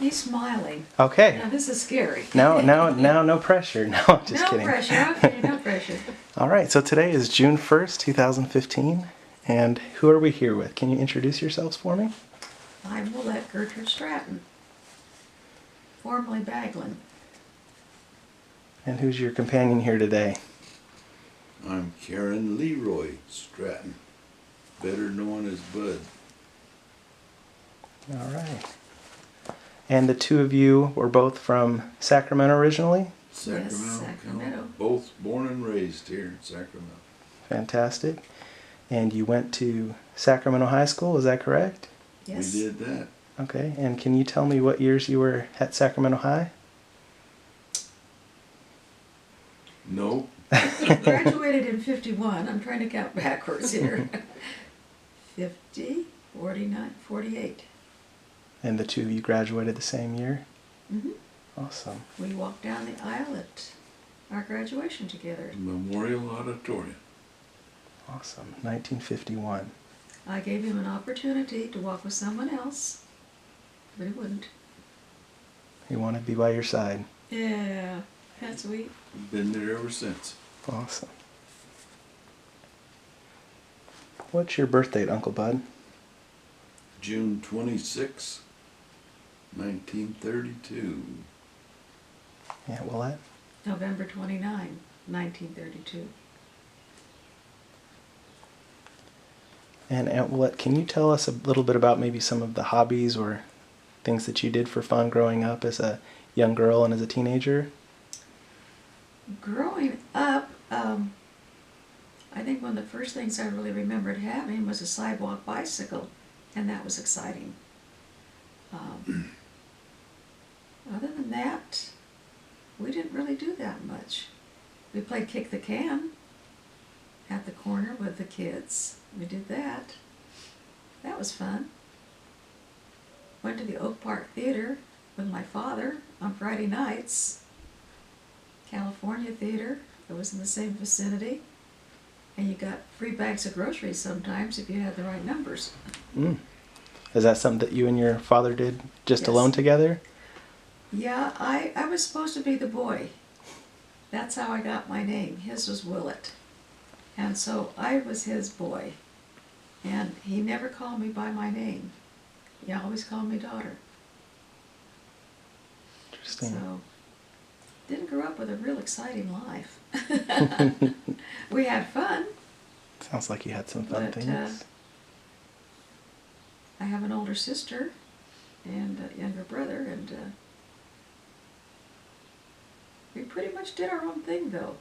He's smiling. Okay. Now this is scary. No, no pressure. No, just no kidding. No pressure, okay, no pressure. All right, so today is June 1st, 2015, and who are we here with? Can you introduce yourselves for me? I'm Willette Stratton, formerly Baglin. And who's your companion here today? I'm Karren Leroy Stratton, better known as Bud. All right. And the two of you were both from Sacramento originally? Sacramento, Yes, Sacramento. Both born and raised here in Sacramento. Fantastic. And you went to Sacramento High School, is that correct? Yes. We did that. Okay, and can you tell me what years you were at Sacramento High? No. Graduated in 51. I'm trying to count backwards here. 50, 49, 48. And the two of you graduated the same year? Mm-hmm. Awesome. We walked down the aisle at our graduation together. Memorial Auditorium. Awesome. 1951. I gave him an opportunity to walk with someone else, but he wouldn't. He wanted to be by your side. Yeah, that's sweet. Been there ever since. Awesome. What's your birth date, Uncle Bud? June 26, 1932. Aunt Willette? November 29, 1932. And Aunt Willette, can you tell us a little bit about maybe some of the hobbies or things that you did for fun growing up as a young girl and as a teenager? Growing up, I think one of the first things I really remembered having was a sidewalk bicycle, and that was exciting. Other than that, we didn't really do that much. We played kick the can at the corner with the kids. We did that. That was fun. Went to the Oak Park Theater with my father on Friday nights. California Theater, that was in the same vicinity. And you got free bags of groceries sometimes if you had the right numbers. Mm. Is that something that you and your father did just Yes. alone together? Yeah, I was supposed to be the boy. That's how I got my name. His was Willette. And so I was his boy. And he never called me by my name. He always called me daughter. Interesting. So, didn't grow up with a real exciting life. We had fun. Sounds like you had some fun But, things. I have an older sister and a younger brother, and we pretty much did our own thing, though.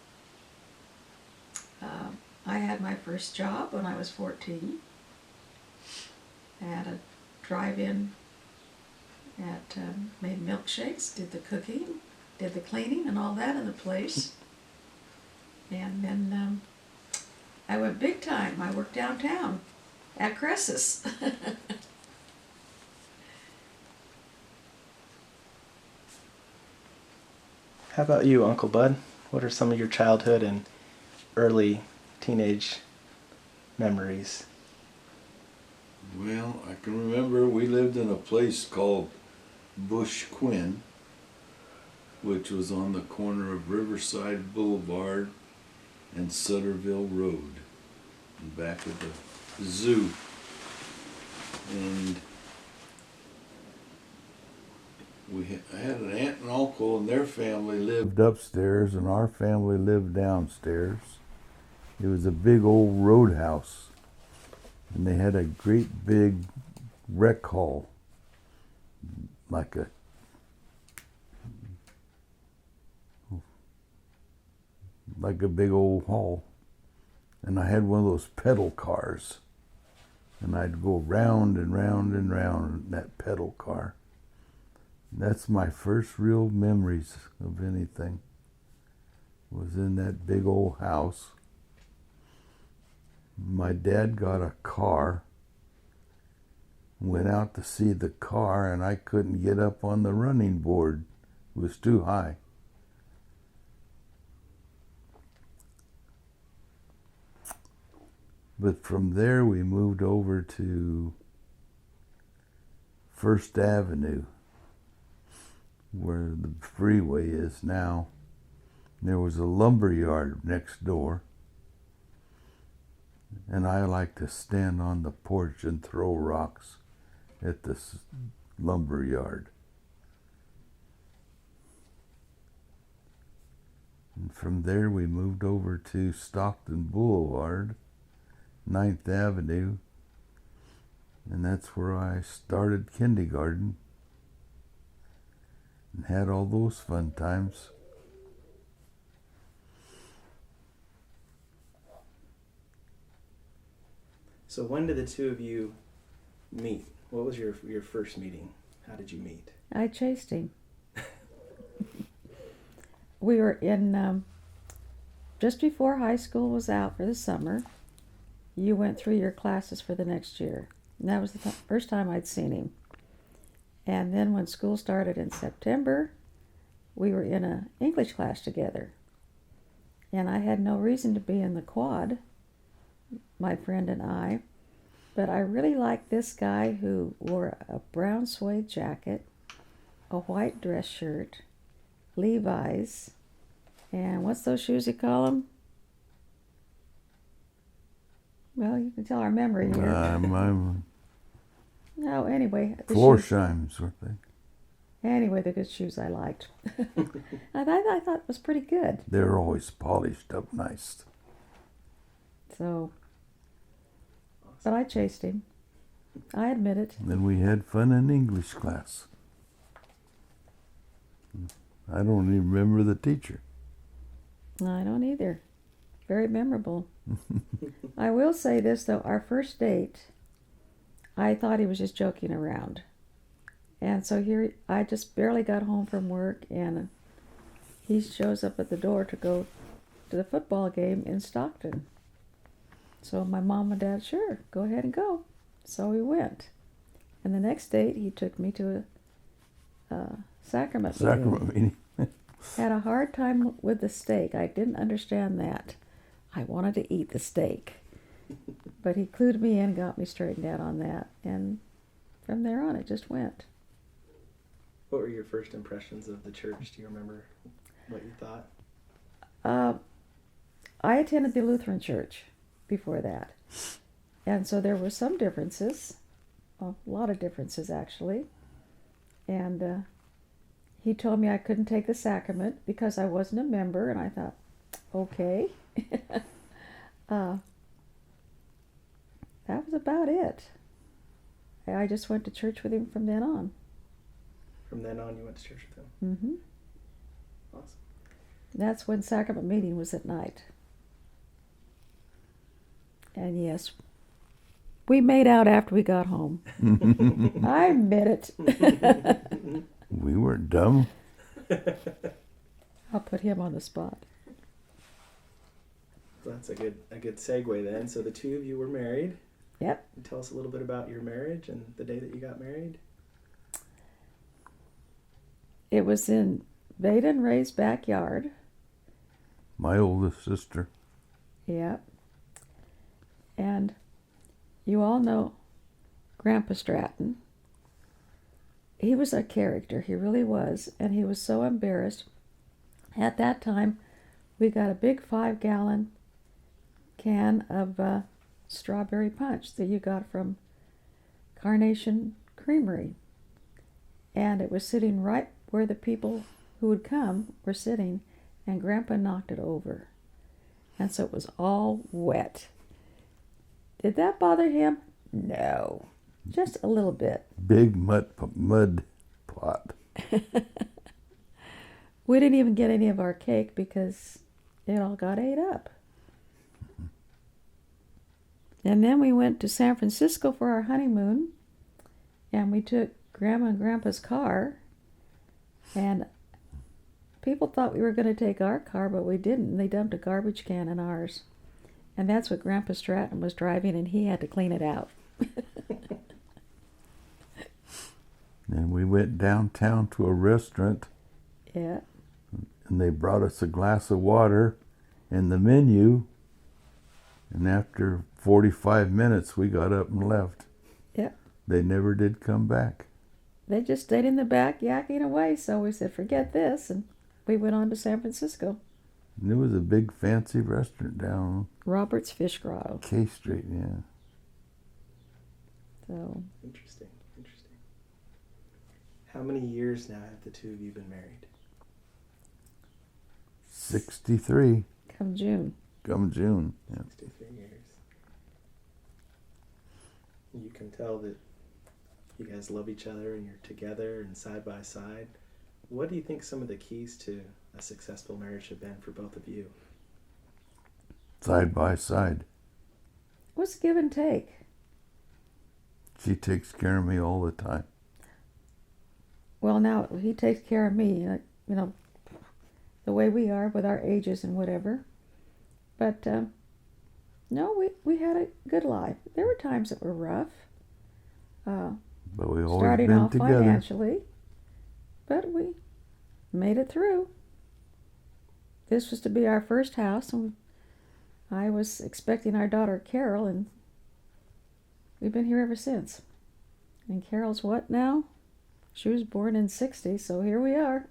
I had my first job when I was 14. I had a drive-in at made milkshakes, did the cooking, did the cleaning and all that in the place. And then I went big time. I worked downtown at Cressus. How about you, Uncle Bud? What are some of your childhood and early teenage memories? Well, I can remember we lived in a place called Bush Quinn, which was on the corner of Riverside Boulevard and Sutterville Road, back of the zoo. And I had an aunt and uncle, and their family lived upstairs, and our family lived downstairs. It was a big old roadhouse, and they had a great big rec hall, like a big old hall. And I had one of those pedal cars, and I'd go round and round and round in that pedal car. That's my first real memories of anything, was in that big old house. My dad got a car, went out to see the car, and I couldn't get up on the running board. It was too high. But from there we moved over to First Avenue, where the freeway is now. There was a lumber yard next door. And I like to stand on the porch and throw rocks at this lumber yard. And from there we moved over to Stockton Boulevard, 9th Avenue, and that's where I started kindergarten and had all those fun times. So when did the two of you meet? What was your first meeting? How did you meet? I chased him. We were in, just before high school was out for the summer, you went through your classes for the next year. And that was the first time I'd seen him. And then when school started in September, we were in an English class together. And I had no reason to be in the quad, my friend and I, but I really liked this guy who wore a brown suede jacket, a white dress shirt, Levi's, and what's those shoes you call them? Well, you can tell our memory here. No, anyway. Florsheims, weren't they? Anyway, the good shoes I liked. I thought it was pretty good. They're always polished up nice. So, but I chased him. I admit it. And then we had fun in English class. I don't even remember the teacher. I don't either. Very memorable. I will say this, though. Our first date, I thought he was just joking around. And so here, I just barely got home from work, and he shows up at the door to go to the football game in Stockton. So my mom and dad, sure, go ahead and go. So we went. And the next date, he took me to a sacrament meeting. Had a hard time with the steak. I didn't understand that. I wanted to eat the steak. But he clued me in, got me straightened out on that. And from there on, it just went. What were your first impressions of the church? Do you remember what you thought? I attended the Lutheran church before that. And so there were some differences, a lot of differences actually. And he told me I couldn't take the sacrament because I wasn't a member, and I thought, okay. That was about it. I just went to church with him from then on. From then on, you went to church with him? Mm-hmm. Awesome. That's when sacrament meeting was at night. And yes, we made out after we got home. I admit it. We weren't dumb. I'll put him on the spot. That's a good segue then. So the two of you were married. Yep. Tell us a little bit about your marriage and the day that you got married. It was in Veda and Ray's backyard. My oldest sister. Yep. And you all know Grandpa Stratton. He was a character, he really was, and he was so embarrassed. At that time, we got a big 5-gallon can of strawberry punch that you got from Carnation Creamery. And it was sitting right where the people who would come were sitting, and Grandpa knocked it over. And so it was all wet. Did that bother him? No. Just a little bit. Big mud pot. We didn't even get any of our cake because it all got ate up. And then we went to San Francisco for our honeymoon, and we took Grandma and Grandpa's car, and people thought we were going to take our car, but we didn't, and they dumped a garbage can in ours. And that's what Grandpa Stratton was driving, and he had to clean it out. And we went downtown to a restaurant. Yeah. And they brought us a glass of water and the menu. And after 45 minutes, we got up and left. Yeah. They never did come back. they just stayed in the back yakking away. So we said, forget this, and we went on to San Francisco. And there was a big fancy restaurant down Robert's Fish Grotto. K Street, yeah. So Interesting. How many years now have the two of you been married? 63 come June. come June. Yeah. 63 years. You can tell that you guys love each other and you're together and side by side. What do you think some of the keys to a successful marriage have been for both of you? Side by side. What's give and take? She takes care of me all the time. Well, now he takes care of me, the way we are with our ages and whatever. But no, we had a good life. There were times that were rough. But we always Starting been off together. financially, but we made it through. This was to be our first house, and I was expecting our daughter Carol, and we've been here ever since. And Carol's what now? She was born in '60, so here we are.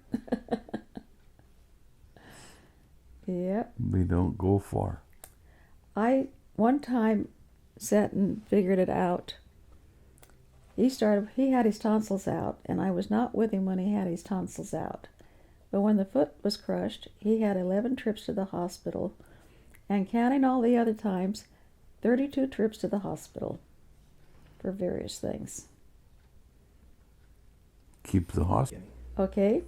Yep. We don't go far. I one time sat and figured it out. He had his tonsils out, and I was not with him when he had his tonsils out. But when the foot was crushed, he had 11 trips to the hospital, and counting all the other times, 32 trips to the hospital for various things. Keep the hospital. Okay,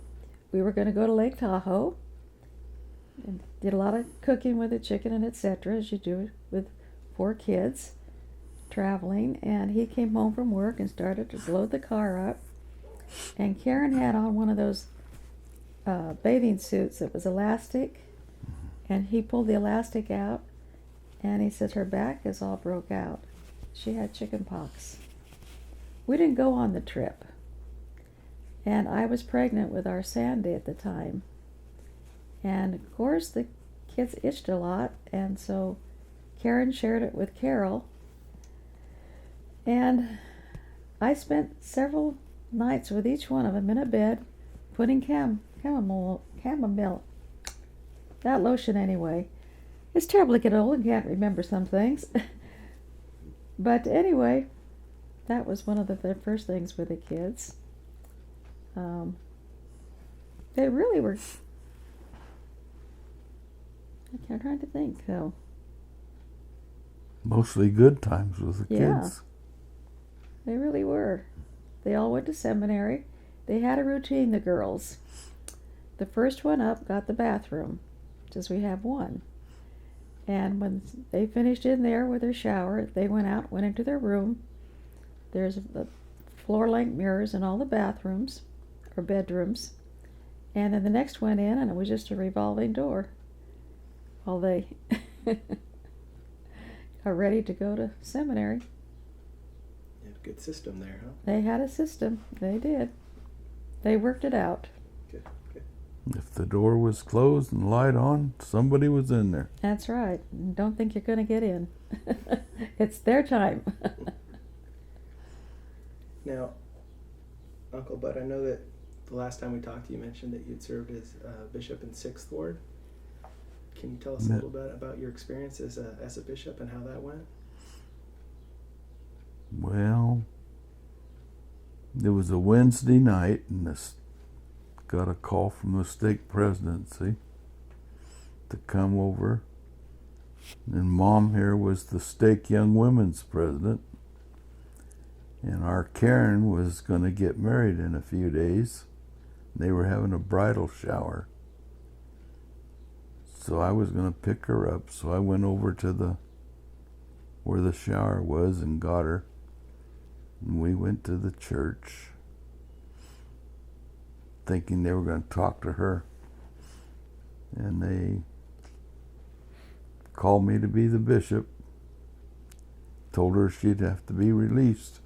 we were going to go to Lake Tahoe, and did a lot of cooking with the chicken and etc., as you do with 4 kids, traveling, and he came home from work and started to load the car up, and Karren had on one of those bathing suits that was elastic, and he pulled the elastic out, and he said her back is all broke out. She had chicken pox. We didn't go on the trip, and I was pregnant with our Sandy at the time, and of course the kids itched a lot, and so Karren shared it with Carol, and I spent several nights with each one of them in a bed, putting chamomile, that lotion anyway. It's terrible to get old and can't remember some things. But anyway, that was one of the first things with the kids. They really were, I'm trying to think though. Mostly good times with the Yeah. kids. They really were. They all went to seminary. They had a routine, the girls. The first one up got the bathroom, because we have one. And when they finished in there with their shower, they went out, went into their room. There's the floor-length mirrors in all the bathrooms, or bedrooms. And then the next went in, and it was just a revolving door while they are ready to go to seminary. You have a good system there, huh? They had a system. They did. They worked it out. Good. If the door was closed and light on, somebody was in there. That's right. Don't think you're going to get in. It's their time. Now, Uncle Bud, I know that the last time we talked, you mentioned that you'd served as bishop in 6th Ward. Can you tell us a little bit about your experience as a bishop and how that went? Well, it was a Wednesday night, and got a call from the stake presidency to come over. And Mom here was the stake young women's president. And our Karren was going to get married in a few days. They were having a bridal shower. So I was going to pick her up. So I went over to where the shower was and got her. And we went to the church, thinking they were going to talk to her. And they called me to be the bishop. Told her she'd have to be released,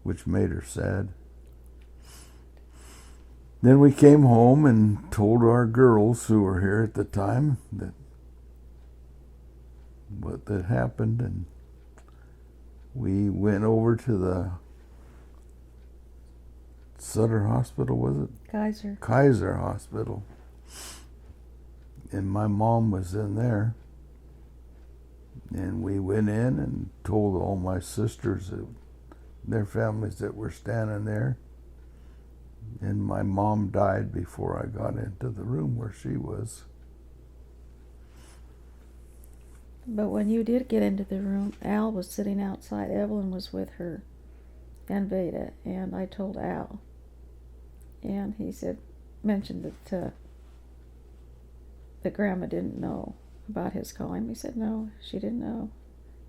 which made her sad. Then we came home and told our girls who were here at the time that what had happened, and we went over to the Sutter Hospital, was it? Kaiser. Kaiser Hospital. And my mom was in there. And we went in and told all my sisters, their families that were standing there. And my mom died before I got into the room where she was. But when you did get into the room, Al was sitting outside. Evelyn was with her and Veda. And I told Al. And he mentioned that Grandma didn't know about his calling. We said, no, she didn't know.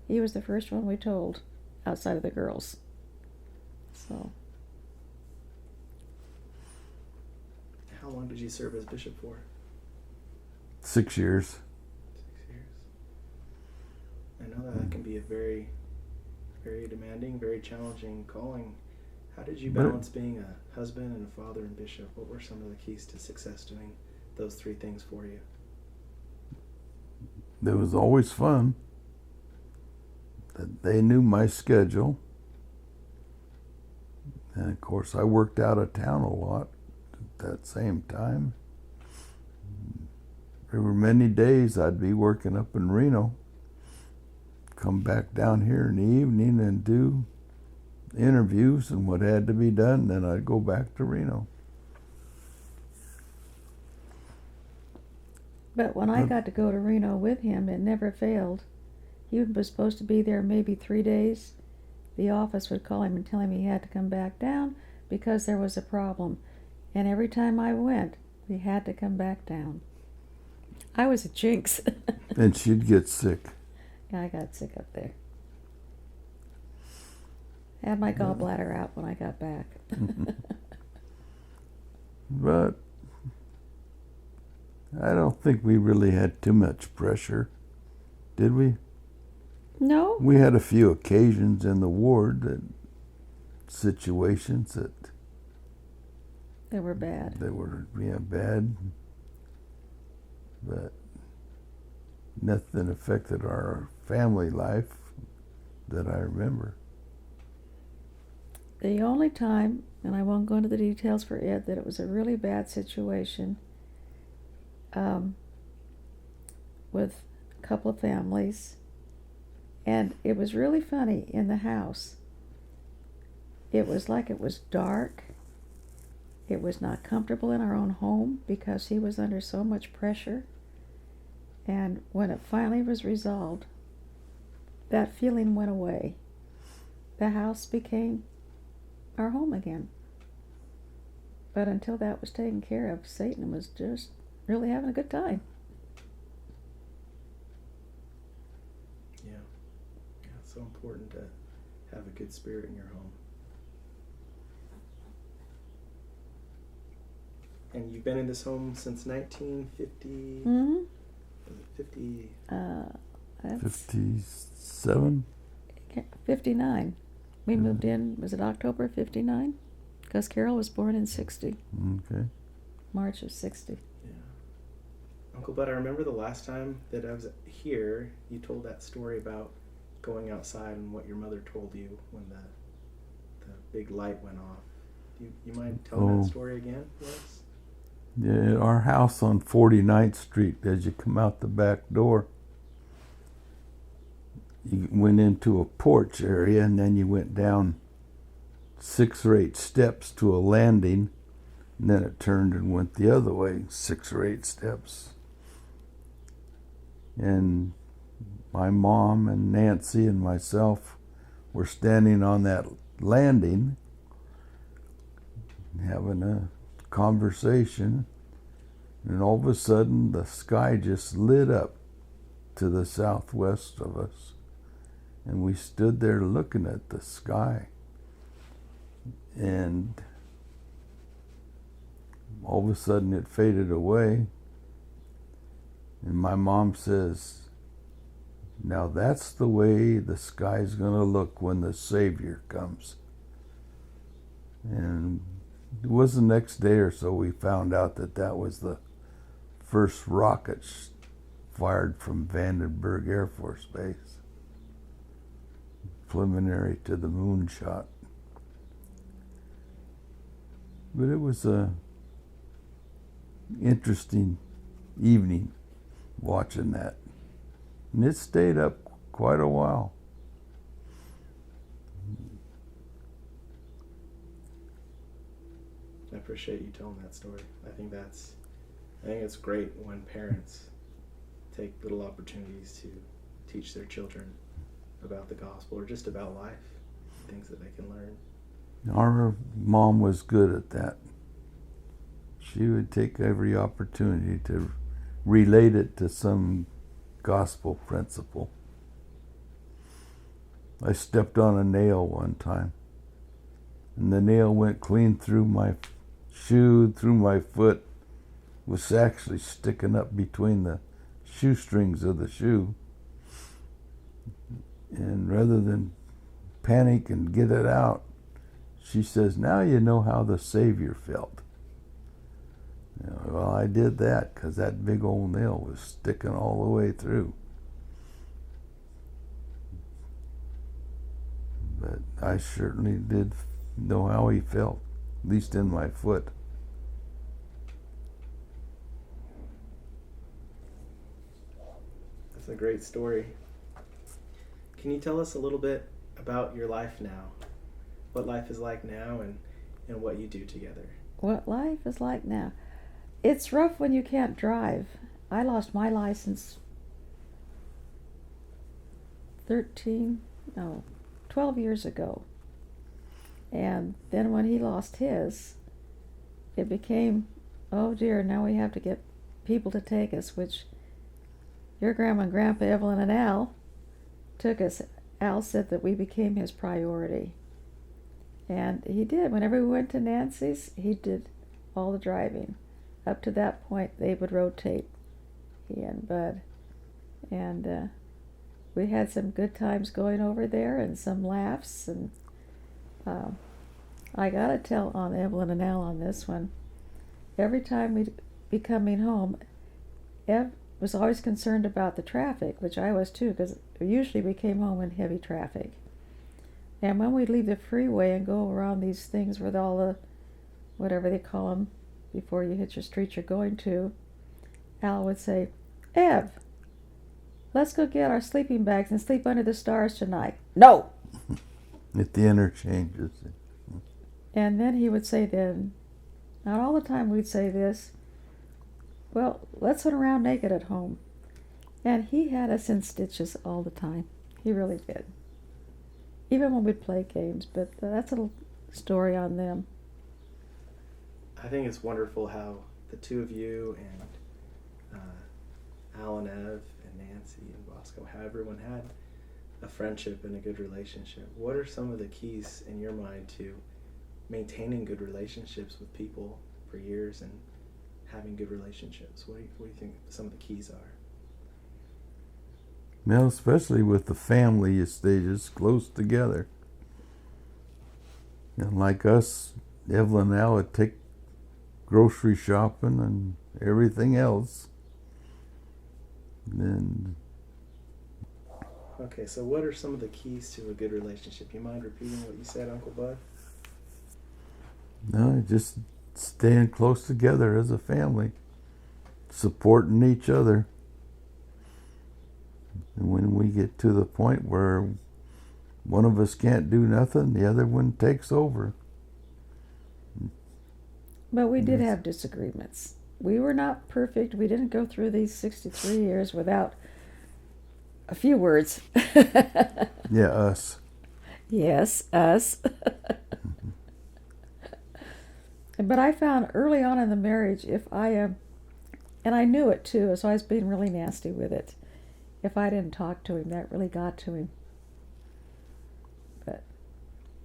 He was the first one we told outside of the girls. So. How long did you serve as bishop for? 6 years. 6 years. I know that can be a very, very demanding, very challenging calling. How did you balance being a husband and a father and bishop? What were some of the keys to success doing those three things for you? It was always fun. They knew my schedule. And of course, I worked out of town a lot at that same time. There were many days I'd be working up in Reno, come back down here in the evening and do interviews and what had to be done, then I'd go back to Reno. But when I got to go to Reno with him, it never failed. He was supposed to be there maybe 3 days. The office would call him and tell him he had to come back down because there was a problem. And every time I went, we had to come back down. I was a jinx. And she'd get sick. Yeah, I got sick up there. Had my gallbladder out when I got back. But I don't think we really had too much pressure, did we? No. We had a few occasions in the ward, situations that They were bad. They were bad, but nothing affected our family life that I remember. The only time, and I won't go into the details for Ed, that it was a really bad situation with a couple of families. And it was really funny in the house. It was like it was dark. It was not comfortable in our own home because he was under so much pressure. And when it finally was resolved, that feeling went away. The house became our home again. But until that was taken care of, Satan was just really having a good time. Yeah. Yeah, it's so important to have a good spirit in your home. And you've been in this home since 1950? Mm-hmm. Was it 50? That's 57? 59. We moved in, was it October 59? Because Carol was born in 60. Okay. March of 60. Yeah. Uncle Bud, I remember the last time that I was here, you told that story about going outside and what your mother told you when the big light went off. You mind telling that story again for us? Yeah, our house on 49th Street, as you come out the back door, you went into a porch area and then you went down 6 or 8 steps to a landing, and then it turned and went the other way 6 or 8 steps. And my mom and Nancy and myself were standing on that landing having a conversation, and all of a sudden the sky just lit up to the southwest of us, and we stood there looking at the sky, and all of a sudden it faded away, and my mom says, "Now that's the way the sky's going to look when the Savior comes." And it was the next day or so we found out that that was the first rocket fired from Vandenberg Air Force Base, preliminary to the moonshot. But it was a interesting evening watching that. And it stayed up quite a while. I appreciate you telling that story. I think it's great when parents take little opportunities to teach their children about the gospel or just about life, things that they can learn. Our mom was good at that. She would take every opportunity to relate it to some gospel principle. I stepped on a nail one time, and the nail went clean through my shoe, through my foot, was actually sticking up between the shoestrings of the shoe. And rather than panic and get it out, she says, "Now you know how the Savior felt." Well, I did that because that big old nail was sticking all the way through. But I certainly did know how he felt, at least in my foot. That's a great story. Can you tell us a little bit about your life now? What life is like now and what you do together? What life is like now? It's rough when you can't drive. I lost my license 12 years ago. And then when he lost his, it became, oh dear, now we have to get people to take us, which your grandma and grandpa, Evelyn and Al, took us. Al said that we became his priority. And he did. Whenever we went to Nancy's, he did all the driving. Up to that point, they would rotate, he and Bud. And we had some good times going over there and some laughs. And I got to tell on Evelyn and Al on this one. Every time we'd be coming home, Ev was always concerned about the traffic, which I was too, because usually we came home in heavy traffic. And when we'd leave the freeway and go around these things with all the, whatever they call them, before you hit your street you're going to, Al would say, "Ev, let's go get our sleeping bags and sleep under the stars tonight." "No!" At the interchanges. And then he would say then, not all the time we'd say this, "Well, let's run around naked at home." And he had us in stitches all the time. He really did. Even when we'd play games, but that's a little story on them. I think it's wonderful how the two of you and Al and Ev and Nancy and Bosco, how everyone had a friendship and a good relationship. What are some of the keys in your mind to maintaining good relationships with people for years and having good relationships? What do you think some of the keys are? Well, especially with the family stages close together. And like us, Evelyn and Al would take grocery shopping and everything else. And okay, so what are some of the keys to a good relationship? You mind repeating what you said, Uncle Bud? no, just staying close together as a family, supporting each other. And when we get to the point where one of us can't do nothing, the other one takes over. But we did have disagreements. We were not perfect. We didn't go through these 63 years without a few words. Yeah, us. Yes, us. But I found early on in the marriage, if I and I knew it too, so I was being really nasty with it. If I didn't talk to him, that really got to him. But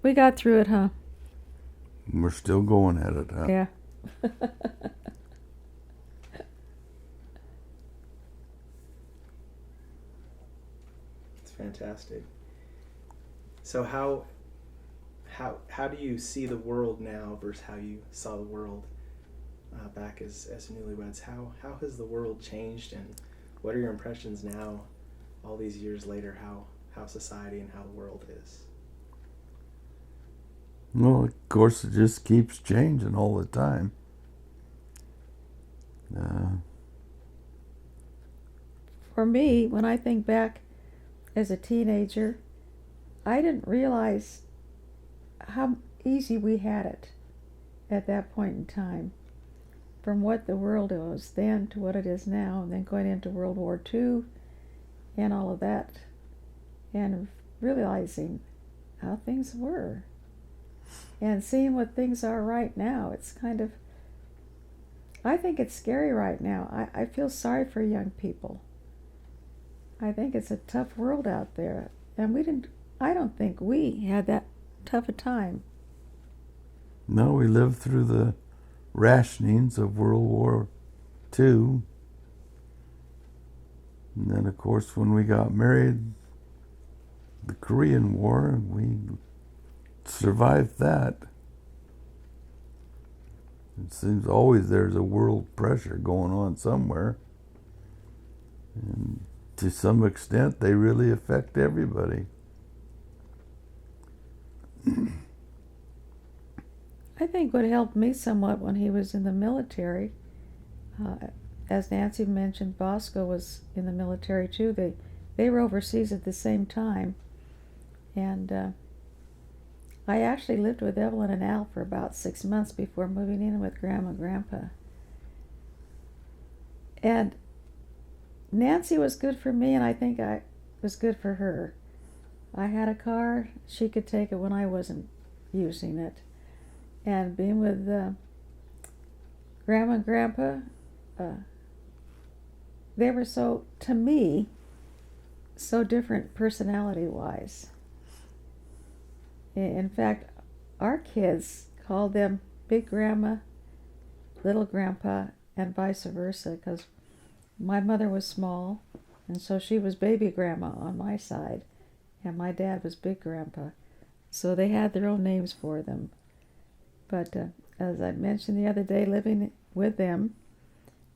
we got through it, huh? We're still going at it, huh? Yeah. It's fantastic. So how do you see the world now versus how you saw the world back as newlyweds? How has the world changed, and what are your impressions now, all these years later, how society and how the world is? Well, of course, it just keeps changing all the time. For me, when I think back as a teenager, I didn't realize how easy we had it at that point in time. From what the world was then to what it is now, and then going into World War II and all of that, and realizing how things were. And seeing what things are right now, it's kind of, I think it's scary right now. I feel sorry for young people. I think it's a tough world out there. And I don't think we had that tough a time. No, we lived through the rationings of World War II. And then, of course, when we got married, the Korean War, we survived that. It seems always there's a world pressure going on somewhere. And to some extent, they really affect everybody. I think what helped me somewhat when he was in the military, as Nancy mentioned, Bosco was in the military too. They were overseas at the same time. And I actually lived with Evelyn and Al for about 6 months before moving in with Grandma and Grandpa. And Nancy was good for me, and I think I was good for her. I had a car, she could take it when I wasn't using it. And being with Grandma and Grandpa, they were so, to me, so different personality-wise. In fact, our kids called them Big Grandma, Little Grandpa, and vice versa, because my mother was small, and so she was Baby Grandma on my side, and my dad was Big Grandpa. So they had their own names for them. But as I mentioned the other day, living with them,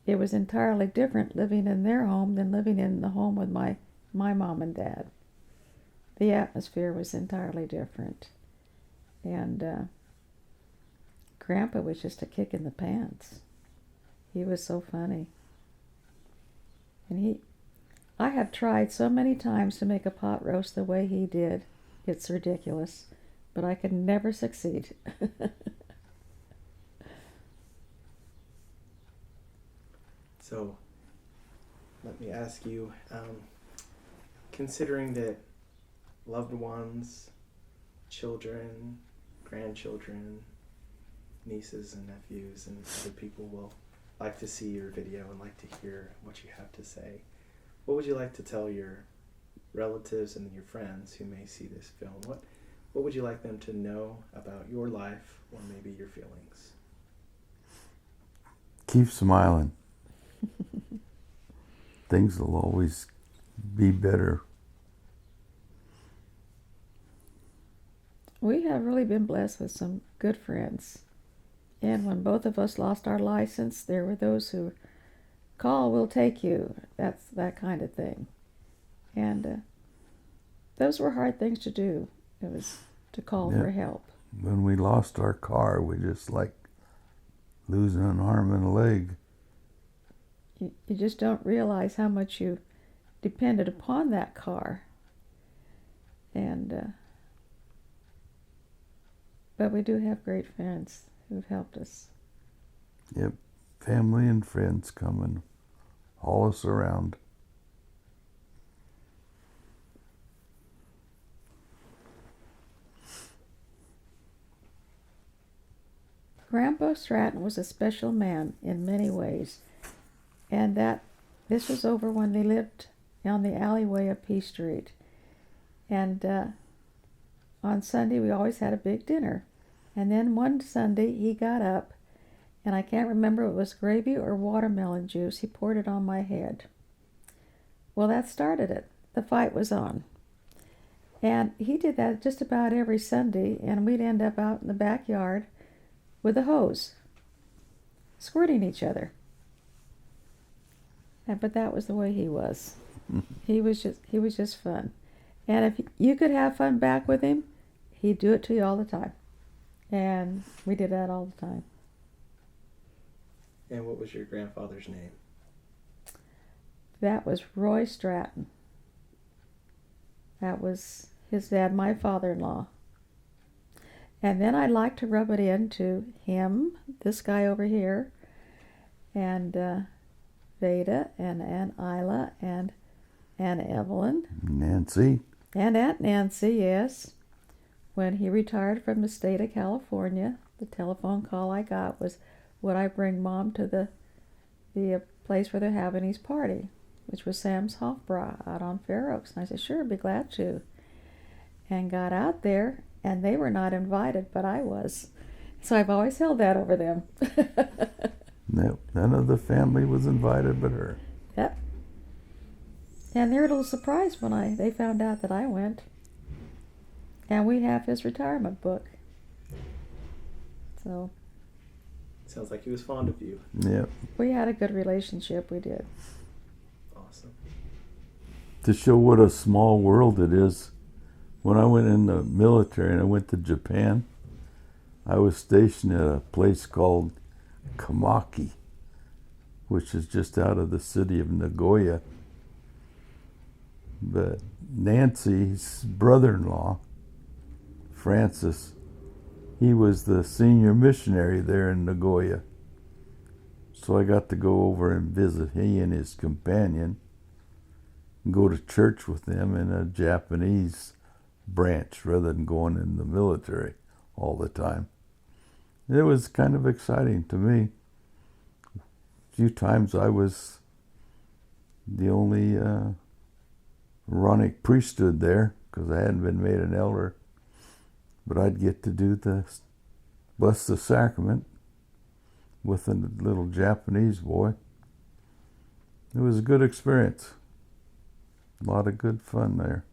it was entirely different living in their home than living in the home with my mom and dad. The atmosphere was entirely different. And Grandpa was just a kick in the pants. He was so funny. And I have tried so many times to make a pot roast the way he did. It's ridiculous. But I could never succeed. So, let me ask you, considering that loved ones, children, grandchildren, nieces and nephews, and other people will like to see your video and like to hear what you have to say, what would you like to tell your relatives and your friends who may see this film? What would you like them to know about your life or maybe your feelings? Keep smiling. Things will always be better. We have really been blessed with some good friends. And when both of us lost our license, there were those who call, we'll take you. That's that kind of thing. And those were hard things to do. It was to call for help. When we lost our car, we just like losing an arm and a leg. You just don't realize how much you depended upon that car. And but we do have great friends who've helped us. Yep, family and friends come and haul us around. Grandpa Stratton was a special man in many ways, and this was over when they lived on the alleyway of P Street. And on Sunday we always had a big dinner. And then one Sunday he got up, and I can't remember if it was gravy or watermelon juice. He poured it on my head. Well, that started it. The fight was on. And he did that just about every Sunday, and we'd end up out in the backyard with a hose, squirting each other. But that was the way he was. He was just fun. And if you could have fun back with him, he'd do it to you all the time. And we did that all the time. And what was your grandfather's name? That was Roy Stratton. That was his dad, my father-in-law. And then I'd like to rub it into him, this guy over here, and Veda, and Aunt Isla, and Aunt Evelyn. Nancy. And Aunt Nancy, yes. When he retired from the state of California, the telephone call I got was, would I bring Mom to the place where they're having his party, which was Sam's Hofbräu out on Fair Oaks. And I said, sure, be glad to. And got out there, and they were not invited, but I was. So I've always held that over them. Nope, none of the family was invited but her. Yep. And they were a little surprised when they found out that I went. And we have his retirement book. So. Sounds like he was fond of you. Yep. We had a good relationship, we did. Awesome. To show what a small world it is, when I went in the military and I went to Japan, I was stationed at a place called Kamaki, which is just out of the city of Nagoya. But Nancy's brother-in-law, Francis, he was the senior missionary there in Nagoya. So I got to go over and visit he and his companion and go to church with them in a Japanese branch rather than going in the military all the time. It was kind of exciting to me. A few times I was the only Aaronic priesthood there because I hadn't been made an elder. But I'd get to do bless the sacrament with a little Japanese boy. It was a good experience. A lot of good fun there.